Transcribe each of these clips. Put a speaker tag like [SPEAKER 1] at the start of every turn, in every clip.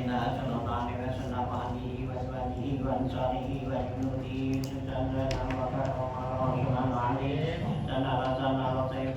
[SPEAKER 1] Rasulillah sallallahu alaihi wasallam wa alihi wa sahbihi wa ansarihi wa junudihi sallallahu alaihi wa alihi sallallahu alaihi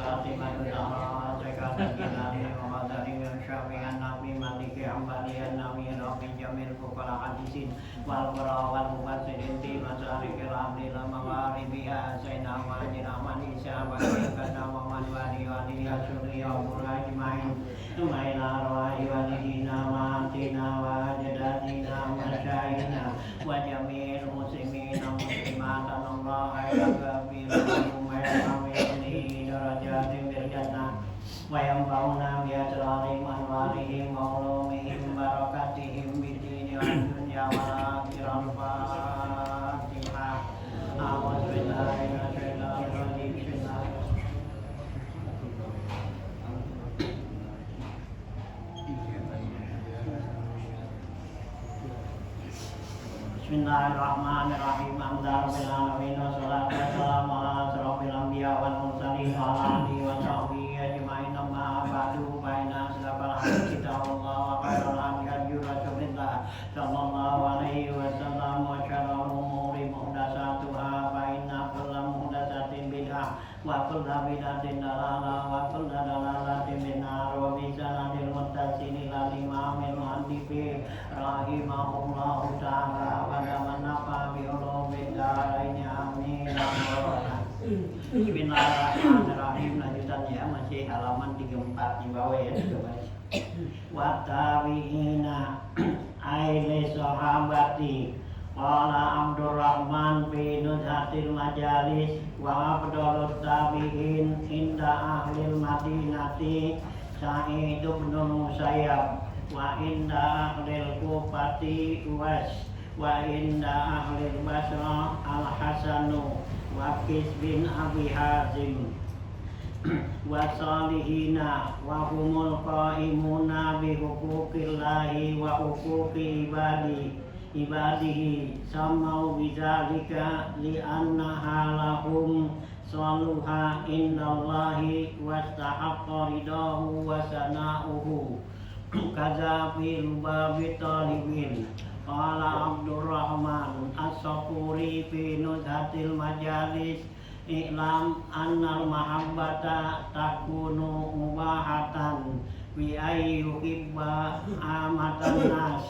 [SPEAKER 1] wa syafi'an nabi maliki ambalian nabi rafi jamil fukara hadisin wal wal mufassirin di masarikil amdil mawaribiha sayyidina wajin aman isya wa kana wa man wali wali asuri wa ajmain maina rawi walidina wa atina wa jadatina wa syaina wa jamil muslimina muslimatan Allah ayaka bil ummi darajatin bil jannah wa yanfa'una bi asrarihim wa anwarihim wa ulumihim barakatihim bid dini wad dunya wal akhirah. Fatihah. A'udzu billahi minasyaitonir rajim. Bismillahirrahmanirrahim. Alhamdulillahirabbil alamin wassalatu wassalamu ala asyrofil anbiya wal mursalin wa ala alihi wa sahbihi ajmain. Amma ba'du fa inna asyrafal hadits kitabullah wa khairal hadi rasulillah sallallahu alaihi wasallam wa syarrul umuri muhdatsatuha fa inna kulla muhdatsatin bid'ah wa kulla bid'atin dalalah wa kulla dalalatin finnar. Wa bi sanadil muttasil ila imamil muhaddits rahimahullahu ta'ala wa nafa bi ulumid darain amin. Bismillahirrahmanirrahim. Lanjutannya masih halaman 34 di bawah ya, coba. Wa tabi'ina aili sahabati qala Abdurrahman bin Nuzhatil majalis wa afdalut tabi'in inda ahlil madinati Sa'id bin Musayyab wa inda ahlil Kufati Uwais wa inda ahlil Basra Al-Hasanu wa Qis bin Abi Hazim wa salihina wa humul qaimuna bi huquqillahi wa huquqi ibadihi samau bidzalika li annaha lahum saluha indallahi wastahaqqa ridahu wa sana'uhu kaza fil babi talibin. Qala Abdurrahman As-Saquri fi Nuzhatil majalis i'lam annal mahabbata takunu mubahatan bi ayyuhibba amatan nas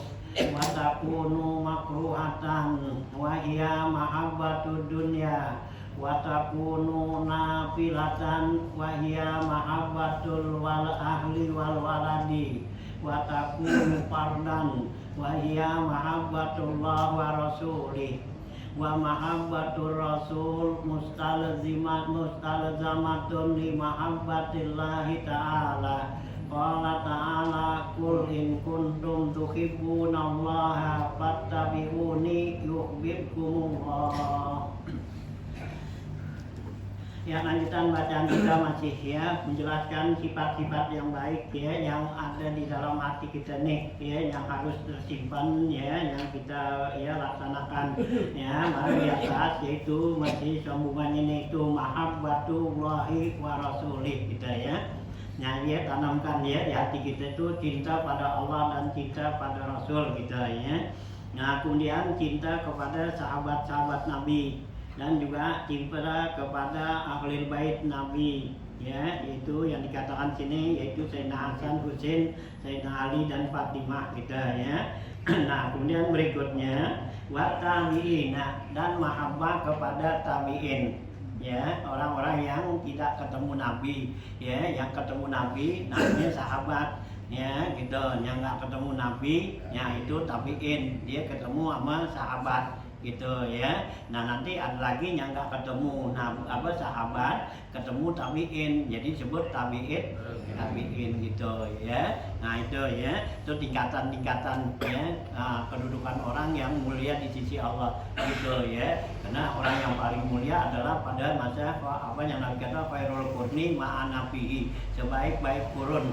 [SPEAKER 1] wa takunu makruhatan wa hiya mahabbatud dunya wa takunu nafilatan wa hiya mahabbatul wal ahli wal waladi wa takunu fardan wa hiya mahabbatullah wa rasulih wa mahabbatur rasul mustalzamatun li mahabbatillahi ta'ala. Qala ta'ala qul in kuntum tuhibbunallaha fattabi'uni yuhibbukumullah. Ya, lanjutan bacaan kita masih ya menjelaskan sifat-sifat yang baik ya yang ada di dalam hati kita nih ya yang harus tersimpan ya yang kita ya laksanakan ya. Mari yang bahas yaitu masih sambungannya nih itu mahabbatullahi wa rasulih kita ya. Nah, ya tanamkan ya di hati kita itu cinta pada Allah dan cinta pada Rasul kita ya. Nah, kemudian cinta kepada sahabat-sahabat Nabi dan juga cinta kepada ahlul bait Nabi ya, itu yang dikatakan sini yaitu Sayyidina Hasan, Husain, Sayyidina Ali dan Fatimah kita ya. Nah, kemudian berikutnya wa tabi'ina dan mahabbah kepada tabi'in ya, orang-orang yang tidak ketemu Nabi ya, yang ketemu Nabi namanya sahabat ya gitu, yang nggak ketemu Nabi ya itu tabi'in, dia ketemu sama sahabat gitu ya. Nah, nanti ada lagi yang nggak ketemu sahabat ketemu tabi'in, jadi disebut tabi'in gitu ya. Nah, itu ya, itu tingkatan-tingkatan ya kedudukan orang yang mulia di sisi Allah gitu ya. Karena orang yang paling mulia adalah pada masa apa yang Nabi kata khairul qurni ma'an nabihi, sebaik-baik kurun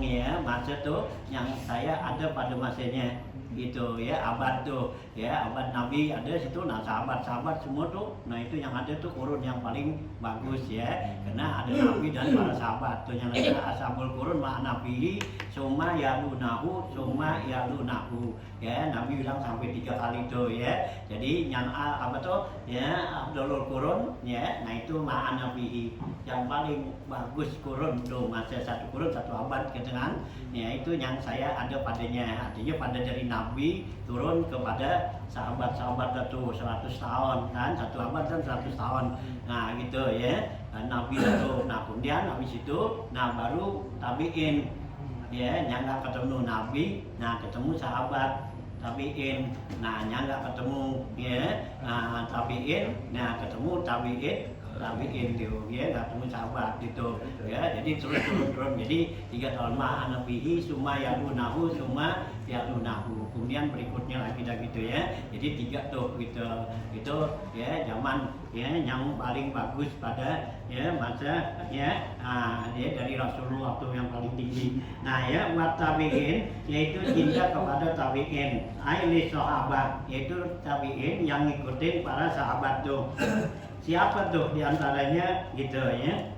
[SPEAKER 1] ya masa tuh yang saya ada pada masanya gitu ya, abad tuh ya, abad Nabi ada situ. Nah sahabat-sahabat semua tuh, nah itu yang ada tuh kurun yang paling bagus ya, karena ada Nabi dan para sahabat tuh yang ada ashabul kurun ma nabi summa yalunahu ya. Nabi bilang sampai 3 kali tuh ya. Jadi yang apa tuh ya, Abdulul Kurun ya, nah itu ma nabi yang paling bagus kurun tuh, masa satu kurun satu abad gitu kan ya, itu yang saya ada padanya. Artinya pada dari Nabi turun kepada sahabat-sahabat itu 100 tahun kan, satu abad kan 100 tahun. Nah gitu ya, Nabi itu. Nah kemudian habis itu, nah baru tabiin ya, yang nggak ketemu Nabi, nah ketemu sahabat tabiin. Nah yang nggak ketemu ya, nah tabiin, nah ketemu tabiin tuh ya, nggak ketemu sahabat gitu ya. Jadi terus turun. Jadi 3 tahun ma nabihi summa yalunahu kemudian berikutnya lagi dah gitu ya. Jadi 3 tuh gitu itu ya, zaman ya yang paling bagus pada ya masa ya, ya dari Rasulullah tuh yang paling tinggi. Nah ya, buat tabiin yaitu cinta kepada tabiin, aili sahabat yaitu tabiin yang ngikutin para sahabat tuh. Siapa tuh diantaranya gitu ya.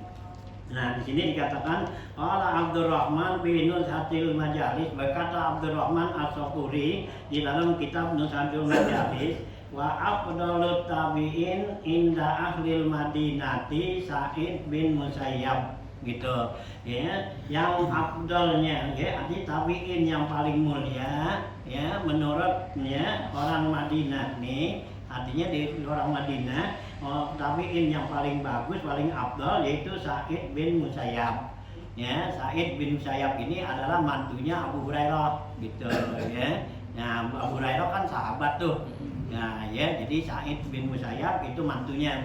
[SPEAKER 1] Nah di sini dikatakan Qala Abdurrahman bin Nuzhatil Majalis, berkata Abdurrahman As-Sokuri di dalam kitab Nuzhatil Majalis, wa afdalut tabi'in inda ahlil madinati Sa'id bin Musayyab gitu ya. Yang afdalnya ya, arti tabi'in yang paling mulia ya menurut ya orang Madinah nih, artinya di orang Madinah tabi'in yang paling bagus, paling afdal yaitu Sa'id bin Musayyab ya. Sa'id bin Musayyab ini adalah mantunya Abu Hurairah gitu ya. Nah Abu Hurairah kan sahabat tuh. Nah ya, jadi Sa'id bin Musayyab itu mantu ya.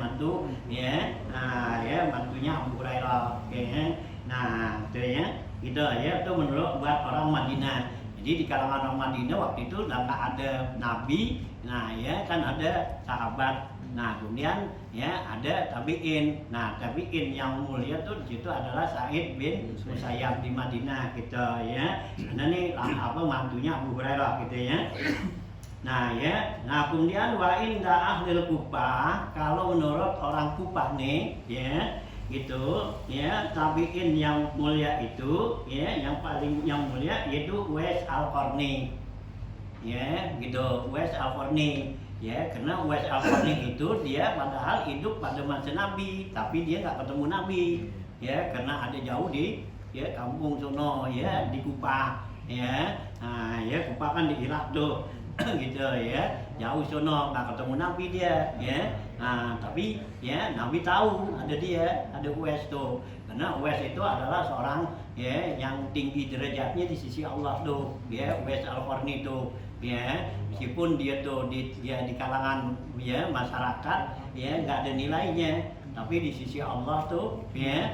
[SPEAKER 1] Nah ya, mantunya Abu Hurairah ya. Nah itu ya, gitu ya, itu menurut buat orang Madinah. Jadi di kalangan orang Madinah waktu itu nggak ada Nabi, nah ya kan ada sahabat. Nah kemudian ya ada tabi'in. Nah tabi'in yang mulia tuh di situ adalah Sa'id bin Musayyab di Madinah gitu ya. Karena nih apa mantunya Abu Hurairah gitu ya. Nah ya, nah kemudian wa inda ahlil Kufah, kalau menurut orang Kufah nih ya gitu ya, tabi'in yang mulia itu ya, yang mulia yaitu Uwais Al-Qarni ya gitu, Uwais Al-Qarni ya. Karena Uwais Al-Qarni itu dia padahal hidup pada masa Nabi, tapi dia nggak ketemu Nabi ya, karena ada jauh di ya kampung sono ya, di Kufah ya. Nah ya, Kufah kan di Irak tuh gitu ya, jauh sono, nggak ketemu Nabi dia ya. Nah tapi ya Nabi tahu ada dia, ada Uwais tuh, karena Uwais itu adalah seorang ya yang tinggi derajatnya di sisi Allah tuh ya, Uwais Al-Qarni tuh ya. Meskipun dia tuh di kalangan ya masyarakat ya nggak ada nilainya, tapi di sisi Allah tuh ya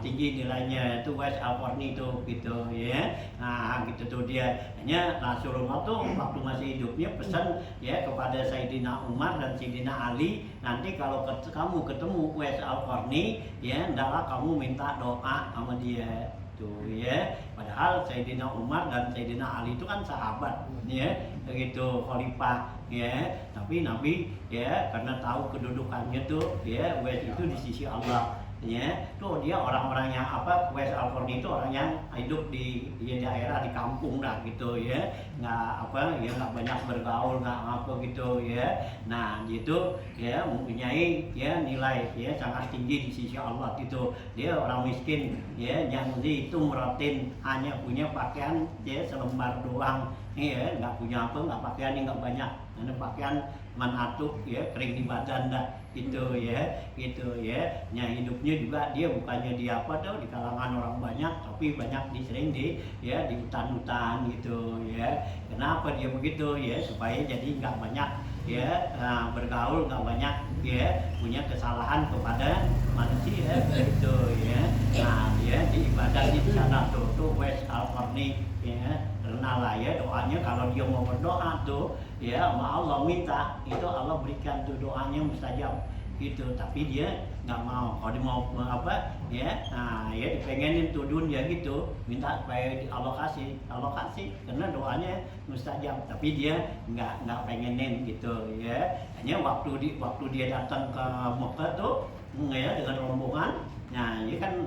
[SPEAKER 1] tinggi nilainya. Itu Uwais Al-Qarni tuh gitu ya. Nah gitu tuh dia. Hanya Rasulullah tuh waktu masih hidupnya pesan ya kepada Sayyidina Umar dan Sayyidina Ali, nanti kalau kamu ketemu Uwais Al-Qarni ya, hendaklah kamu minta doa sama dia tuh ya. Padahal Sayyidina Umar dan Sayyidina Ali itu kan sahabat ya, begitu khalifah ya. Tapi Nabi ya karena tahu kedudukannya tuh ya, Uwais itu di sisi Allah ya. Tuh dia orang-orang yang apa, Uwais Al-Qarni itu orang yang hidup di daerah di kampung lah gitu ya, nggak apa ya, nggak banyak bergaul, nggak apa gitu ya. Nah gitu ya, mempunyai ya nilai ya sangat tinggi di sisi Allah gitu. Dia orang miskin ya, yang itu meratin hanya punya pakaian ya selembar doang ya, nggak punya apa, nggak pakaian nggak banyak, ada pakaian manatuk ya, kering di badan dah gitu ya, gitu ya. Nah hidupnya juga dia bukannya di apa tuh di kalangan orang banyak, tapi banyak sering di ya di hutan-hutan gitu ya. Kenapa dia begitu ya, supaya jadi nggak banyak ya bergaul, nggak banyak ya punya kesalahan kepada manusia gitu ya. Nah dia di ibadah di sana tuh Uwais Al-Qarni ya. Karena lah ya doanya, kalau dia mau berdoa tuh ya sama Allah minta, itu Allah berikan tuh doanya mustajab gitu. Tapi dia nggak mau. Kalau dia mau apa ya, nah ya dipengenin tudun dia gitu, minta supaya dialokasi, karena doanya mustajab, tapi dia nggak pengenin gitu ya. Hanya waktu dia datang ke Mekah tuh ya dengan rombongan. Nah ini kan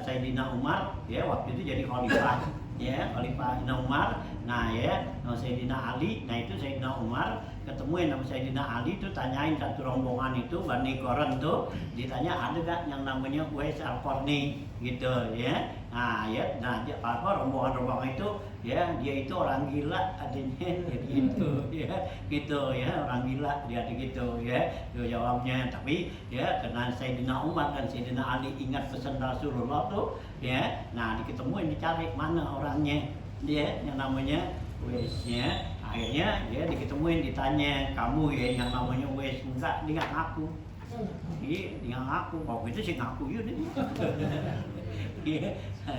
[SPEAKER 1] Sayyidina Umar ya waktu itu jadi khalifah ya, khalifah Umar. Nah ya Sayyidina Ali, nah itu Sayyidina Umar ketemuin sama Sayyidina Ali tuh, tanyain satu rombongan itu Bani Qoran tuh, ditanya ada gak yang namanya Uwais Al-Qarni gitu ya. Nah ya, nah rombongan itu ya, dia itu orang gila adanya gitu ya, gitu ya, orang gila dia gitu ya, itu jawabnya. Tapi ya karena Sayyidina Umar dan Sayyidina Ali ingat pesan Rasulullah tuh ya, nah diketemuin, dicari mana orangnya dia yang namanya Uwais ya. Akhirnya ya diketemuin, ditanya, kamu ya yang namanya Uwais? Enggak, dia nggak ngaku. Iya, dia nggak ngaku. Waktu itu sih ngaku ya dia. Iya,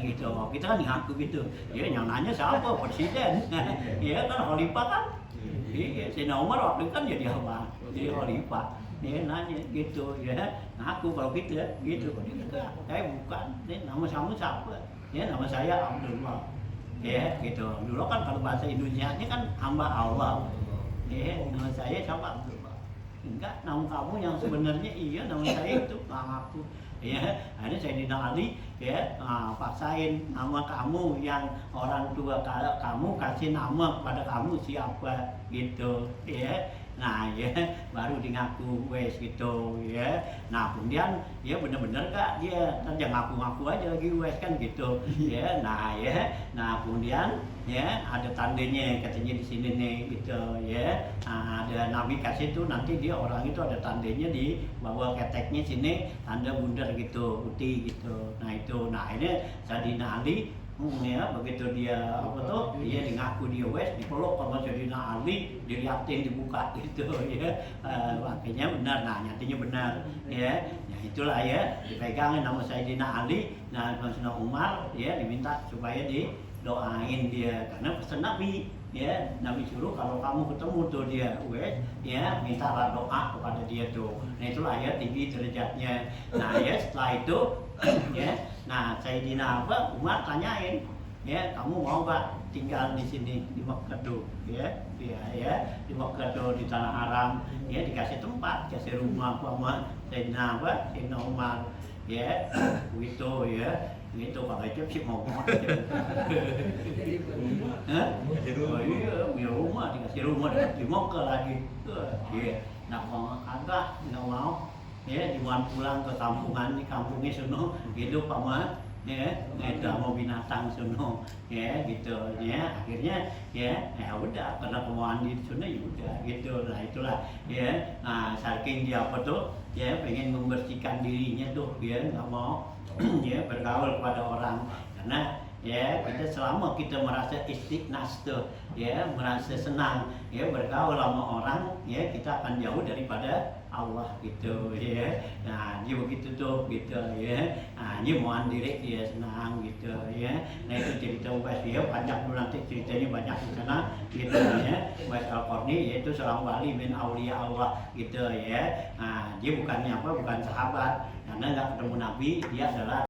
[SPEAKER 1] gitu. Waktu kita kan ngaku gitu. Ya yang nanya siapa? Presiden. Iya kan, khalifah kan. Iya, Sayyidina Umar waktu itu kan jadi apa? Jadi khalifah. Dia nanya gitu ya, ngaku kalau gitu ya, gitu. Kalau dia enggak, saya bukan. Nama kamu siapa? Ya nama saya Abdullah. Ya gitu. Dulu kan kalau bahasa Indonesianya kan hamba Allah. Ya, nama saya siapa? Abdullah. Enggak, nama kamu yang sebenarnya iya, nama saya itu aku. Ya, akhirnya Sayyidina Ali ya paksain, nama kamu yang orang tua kamu kasih nama pada kamu siapa gitu ya. Nah ya baru di ngaku Uwais gitu ya. Nah kemudian ya bener-bener kak dia jangan ngaku-ngaku aja lagi Uwais kan gitu ya. Nah ya, nah kemudian ya ada tandanya katanya di sini nih gitu ya. Nah, ada Nabi kasih tuh, nanti dia orang itu ada tandanya di bawah keteknya sini, tanda bundar gitu, putih gitu. Nah itu, nah ini Sayyidina Ali ya begitu dia apa tuh, dia ngaku dia Uwais, dipeluk sama Sayyidina Ali, diliatin, dibuka gitu ya. Makanya benar, nah nyatinya benar ya. Ya itulah ya, dipegangin sama Sayyidina Ali. Nah Sayyidina Umar ya diminta supaya didoain dia, karena pesan Nabi ya, Nabi suruh kalau kamu ketemu tuh dia Uwais ya, mintalah doa kepada dia tuh. Nah itulah ya tinggi derajatnya. Nah ya setelah itu ya, nah Sayyidina Umar tanyain ya, kamu mau gak tinggal di sini di Mekah tuh ya, ya di Mekah tuh, di tanah haram ya, dikasih tempat, dikasih rumah sama Sayyidina Umar ya gitu ya. Gitu kalau itu sih mau banget gitu. Oh iya, punya rumah, dikasih rumah di Mekah lagi. Iya, nah kalau agak nggak mau ya, dimuan pulang ke kampungan, di kampungnya sono hidup sama ya, itu mau binatang sono ya gitu ya. Akhirnya ya udah, karena kemauan di sono ya udah gitu. Nah itulah ya, nah saking dia apa tuh ya, pengen membersihkan dirinya tuh, dia nggak mau ya bergaul kepada orang, karena ya kita selama kita merasa istiqnas tuh ya, merasa senang ya bergaul sama orang ya, kita akan jauh daripada Allah gitu ya. Nah dia begitu tuh gitu ya. Nah ini mau diri dia senang gitu ya. Nah itu cerita Uwais ya, banyak dulu nanti ceritanya banyak di sana gitu ya. Uwais Al-Qarni yaitu seorang wali min aulia Allah gitu ya. Nah dia bukannya apa, bukan sahabat, karena nggak ketemu Nabi, dia adalah